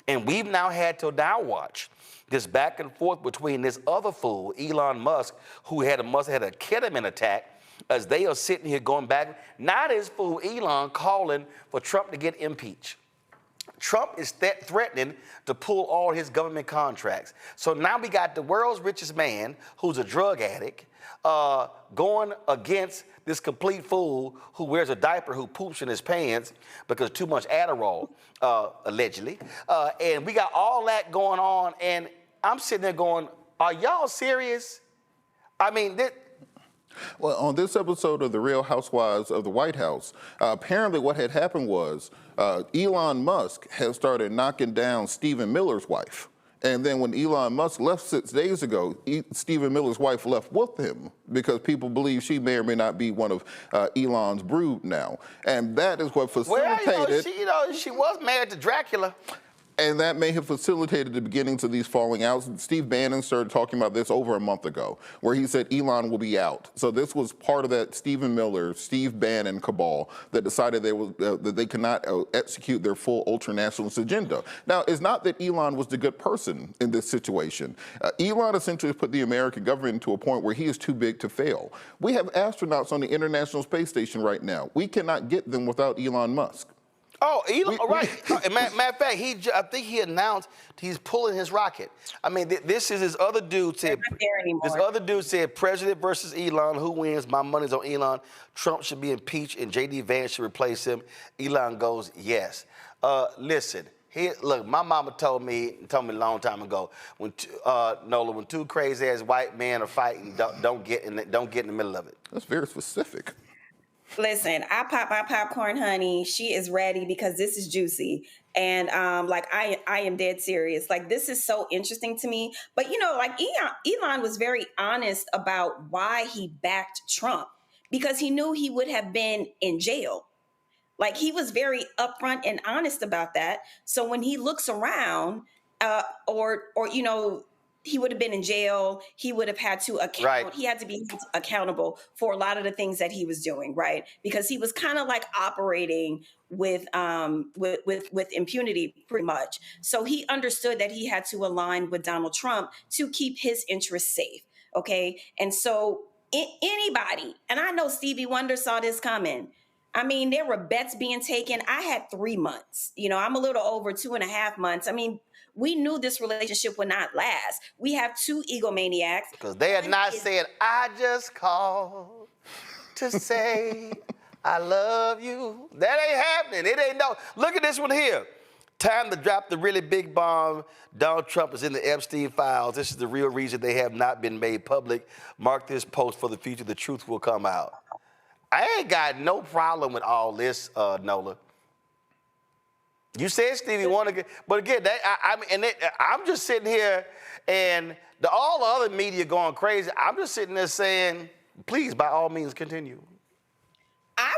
And we've now had to now watch this back and forth between this other fool, Elon Musk, who must have had a ketamine attack, as they are sitting here going back. Now this fool Elon calling for Trump to get impeached. Trump is threatening to pull all his government contracts. So now we got the world's richest man, who's a drug addict, going against this complete fool who wears a diaper, who poops in his pants because too much Adderall, allegedly. And we got all that going on, and I'm sitting there going, are y'all serious? I mean, Well, on this episode of The Real Housewives of the White House, apparently what had happened was Elon Musk had started knocking down Stephen Miller's wife. And then when Elon Musk left 6 days ago, Stephen Miller's wife left with him because people believe she may or may not be one of Elon's brood now. And that is what facilitated... Well, she was married to Dracula. And that may have facilitated the beginnings of these falling outs. Steve Bannon started talking about this over a month ago, where he said Elon will be out. So this was part of that Stephen Miller, Steve Bannon cabal that decided that they could not execute their full ultranationalist agenda. Now, it's not that Elon was the good person in this situation. Elon essentially put the American government into a point where he is too big to fail. We have astronauts on the International Space Station right now. We cannot get them without Elon Musk. Oh, Elon, right. Matter of fact, I think he announced he's pulling his rocket. I mean, this is his other dude said. They're not there anymore. This other dude said, President versus Elon, who wins? My money's on Elon. Trump should be impeached and J.D. Vance should replace him. Elon goes, yes. Listen, look, my mama told me a long time ago, Nola, when two crazy ass white men are fighting, don't get in the middle of it. That's very specific. Listen, I pop my popcorn, honey. She is ready because this is juicy. And I am dead serious. Like, this is so interesting to me. But, Elon was very honest about why he backed Trump, because he knew he would have been in jail. Like, he was very upfront and honest about that. So when he looks around he would have been in jail. He would have had to account. Right. He had to be accountable for a lot of the things that he was doing, right? Because he was kind of like operating with impunity, pretty much. So he understood that he had to align with Donald Trump to keep his interests safe. Okay, and so anybody, and I know Stevie Wonder saw this coming. I mean, there were bets being taken. I had 3 months. I'm a little over 2.5 months. I mean, we knew this relationship would not last. We have two egomaniacs. Because they are not saying, I just called to say I love you. That ain't happening. It ain't no. Look at this one here. Time to drop the really big bomb. Donald Trump is in the Epstein files. This is the real reason they have not been made public. Mark this post for the future. The truth will come out. I ain't got no problem with all this, Nola. You said Stevie Wonder, but again, I'm just sitting here, and all the other media going crazy. I'm just sitting there saying, please, by all means, continue. I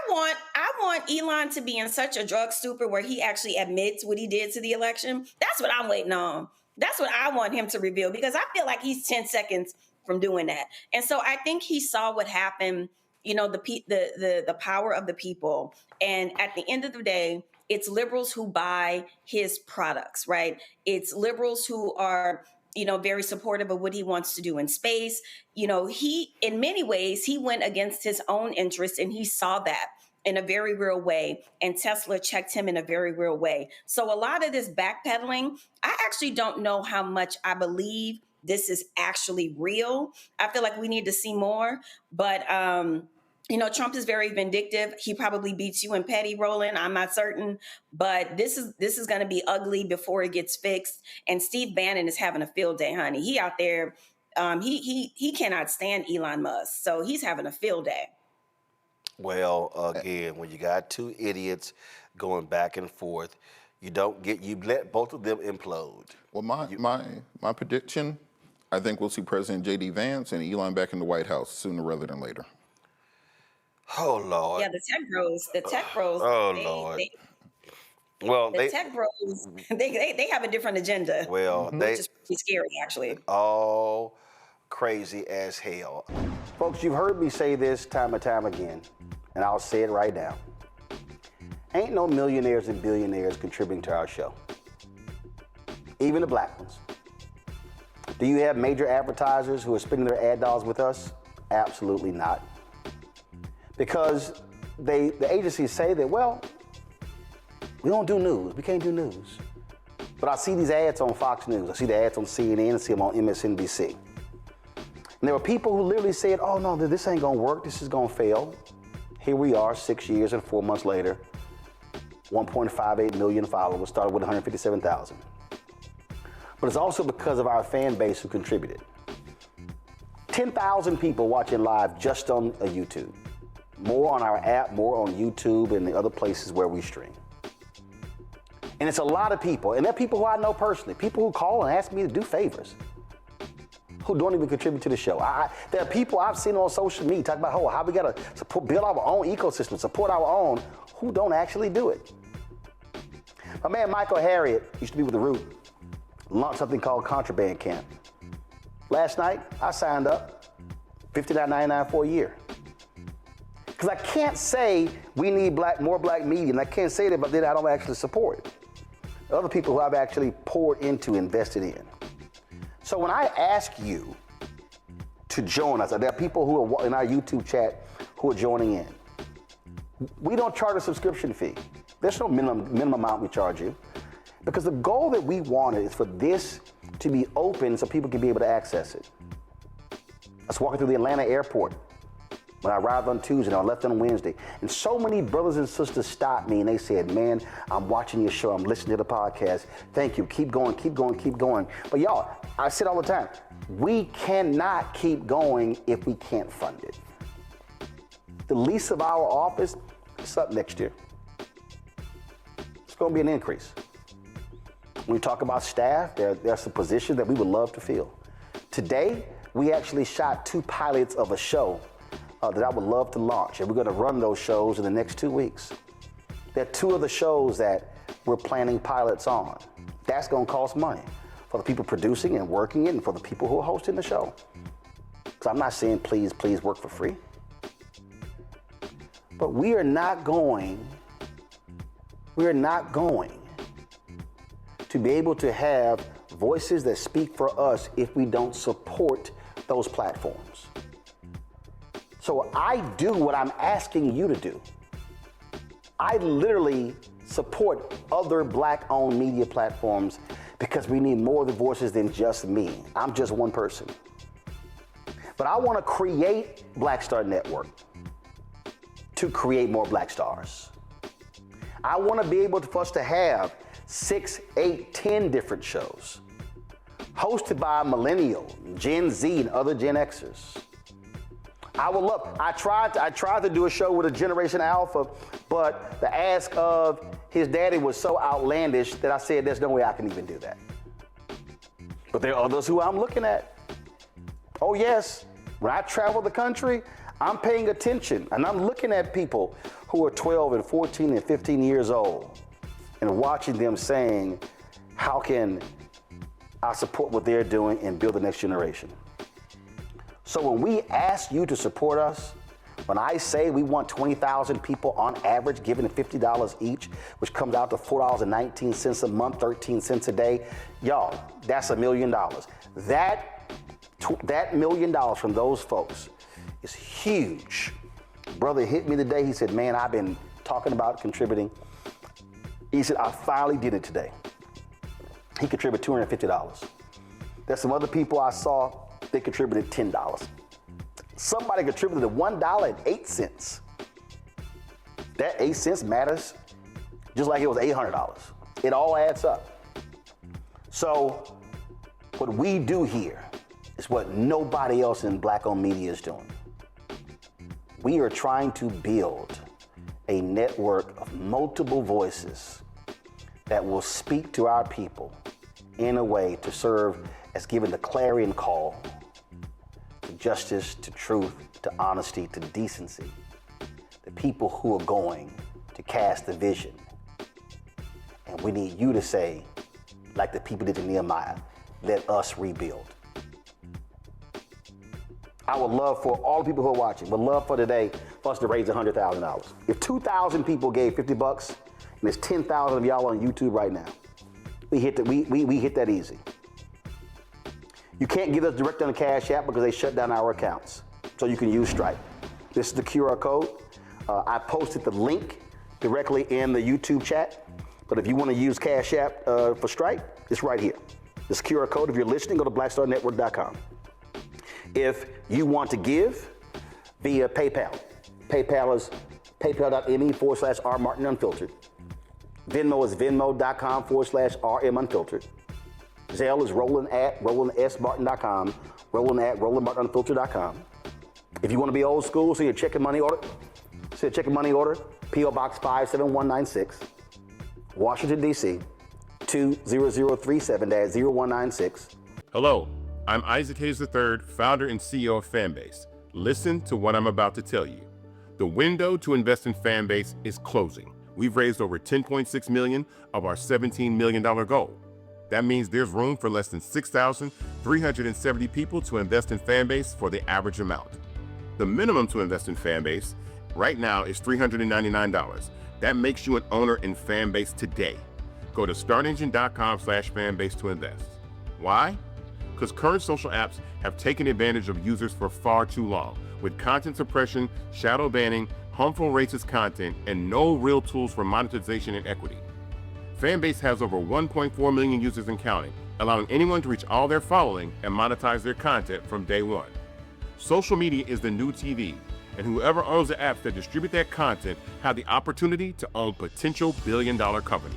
want Elon to be in such a drug stupor where he actually admits what he did to the election. That's what I'm waiting on. That's what I want him to reveal, because I feel like he's 10 seconds from doing that. And so I think he saw what happened. The power of the people. And at the end of the day, it's liberals who buy his products, right? It's liberals who are, very supportive of what he wants to do in space. He, in many ways, he went against his own interests, and he saw that in a very real way. And Tesla checked him in a very real way. So a lot of this backpedaling, I actually don't know how much I believe this is actually real. I feel like we need to see more, but Trump is very vindictive. He probably beats you in petty, Roland. I'm not certain, but this is going to be ugly before it gets fixed. And Steve Bannon is having a field day, honey. He out there, he cannot stand Elon Musk, so he's having a field day. Well, again, when you got two idiots going back and forth, you let both of them implode. Well, my prediction, I think we'll see President J.D. Vance and Elon back in the White House sooner rather than later. Oh, Lord. Yeah, the tech bros. Oh, Lord. The tech bros, they have a different agenda. Well, which is pretty scary, actually. Oh, crazy as hell. Folks, you've heard me say this time and time again, and I'll say it right now. Ain't no millionaires and billionaires contributing to our show. even the black ones. Do you have major advertisers who are spending their ad dollars with us? Absolutely not. Because the agencies say that, well, we don't do news. We can't do news. But I see these ads on Fox News. I see the ads on CNN. I see them on MSNBC. And there were people who literally said, oh, no, this ain't going to work. This is going to fail. Here we are 6 years and 4 months later, 1.58 million followers, started with 157,000. But it's also because of our fan base who contributed. 10,000 people watching live just on YouTube. More on our app, more on YouTube and the other places where we stream. And it's a lot of people, and they're people who I know personally, people who call and ask me to do favors, who don't even contribute to the show. There are people I've seen on social media talk about, how we gotta build our own ecosystem, support our own, who don't actually do it. My man Michael Harriot used to be with The Root, launched something called Contraband Camp. Last night, I signed up, $59.99 for a year. Because I can't say we need more black media, and I can't say that, but then I don't actually support it. Other people who I've actually poured into, invested in. So when I ask you to join us, there are people who are in our YouTube chat who are joining in. We don't charge a subscription fee. There's no minimum amount we charge you. Because the goal that we wanted is for this to be open so people can be able to access it. I was walking through the Atlanta airport when I arrived on Tuesday and I left on Wednesday. And so many brothers and sisters stopped me and they said, man, I'm watching your show, I'm listening to the podcast. Thank you, keep going, keep going, keep going. But y'all, I say it all the time, we cannot keep going if we can't fund it. The lease of our office is up next year. It's gonna be an increase. When we talk about staff, there are some positions that we would love to fill. Today, we actually shot 2 pilots of a show that I would love to launch, and we're gonna run those shows in the next 2 weeks. There are 2 of the shows that we're planning pilots on. That's gonna cost money for the people producing and working it and for the people who are hosting the show. Because I'm not saying please work for free. But we are not going to be able to have voices that speak for us if we don't support those platforms. So I do what I'm asking you to do. I literally support other black-owned media platforms because we need more of the voices than just me. I'm just one person. But I want to create Black Star Network to create more Black Stars. I want to be able for us to have 6, 8, 10 different shows hosted by Millennial, Gen Z, and other Gen Xers. I tried to do a show with a Generation Alpha, but the ask of his daddy was so outlandish that I said there's no way I can even do that. But there are others who I'm looking at. Oh yes, when I travel the country, I'm paying attention and I'm looking at people who are 12 and 14 and 15 years old and watching them saying, how can I support what they're doing and build the next generation? So when we ask you to support us, when I say we want 20,000 people on average giving $50 each, which comes out to $4.19 a month, 13 cents a day, y'all, that's $1 million. That $1 million from those folks is huge. Brother hit me today. He said, man, I've been talking about contributing. He said, I finally did it today. He contributed $250. There's some other people I saw, they contributed $10. Somebody contributed $1.08. That 8 cents matters just like it was $800. It all adds up. So what we do here is what nobody else in black-owned media is doing. We are trying to build a network of multiple voices that will speak to our people in a way to serve as giving the clarion call to justice, to truth, to honesty, to decency. The people who are going to cast the vision. And we need you to say, like the people did to Nehemiah, let us rebuild. I would love for all the people who are watching, would love for today for us to raise $100,000. If 2,000 people gave $50, and there's 10,000 of y'all on YouTube right now, We hit that easy. You can't give us direct on the Cash App because they shut down our accounts. So you can use Stripe. This is the QR code. I posted the link directly in the YouTube chat. But if you want to use Cash App for Stripe, it's right here. This QR code, if you're listening, go to blackstarnetwork.com. If you want to give via PayPal, PayPal is paypal.me/rmartinunfiltered. Venmo is venmo.com/rmunfiltered. Zelle is roland@rolandsmartin.com, roland@rolandmartinunfiltered.com. If you want to be old school, send your check and money order. P.O. Box 57196, Washington, D.C., 20037-0196. Hello, I'm Isaac Hayes III, founder and CEO of Fanbase. Listen to what I'm about to tell you. The window to invest in Fanbase is closing. We've raised over $10.6 million of our $17 million goal. That means there's room for less than 6,370 people to invest in Fanbase for the average amount. The minimum to invest in Fanbase right now is $399. That makes you an owner in Fanbase today. Go to startengine.com/fanbase to invest. Why? Because current social apps have taken advantage of users for far too long, with content suppression, shadow banning, harmful racist content, and no real tools for monetization and equity. Fanbase has over 1.4 million users and counting, allowing anyone to reach all their following and monetize their content from day one. Social media is the new TV, and whoever owns the apps that distribute that content have the opportunity to own potential billion-dollar companies.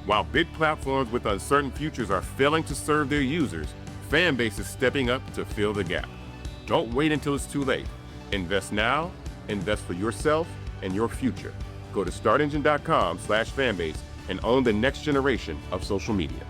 While big platforms with uncertain futures are failing to serve their users, Fanbase is stepping up to fill the gap. Don't wait until it's too late. Invest now, invest for yourself and your future. Go to startengine.com/fanbase and own the next generation of social media.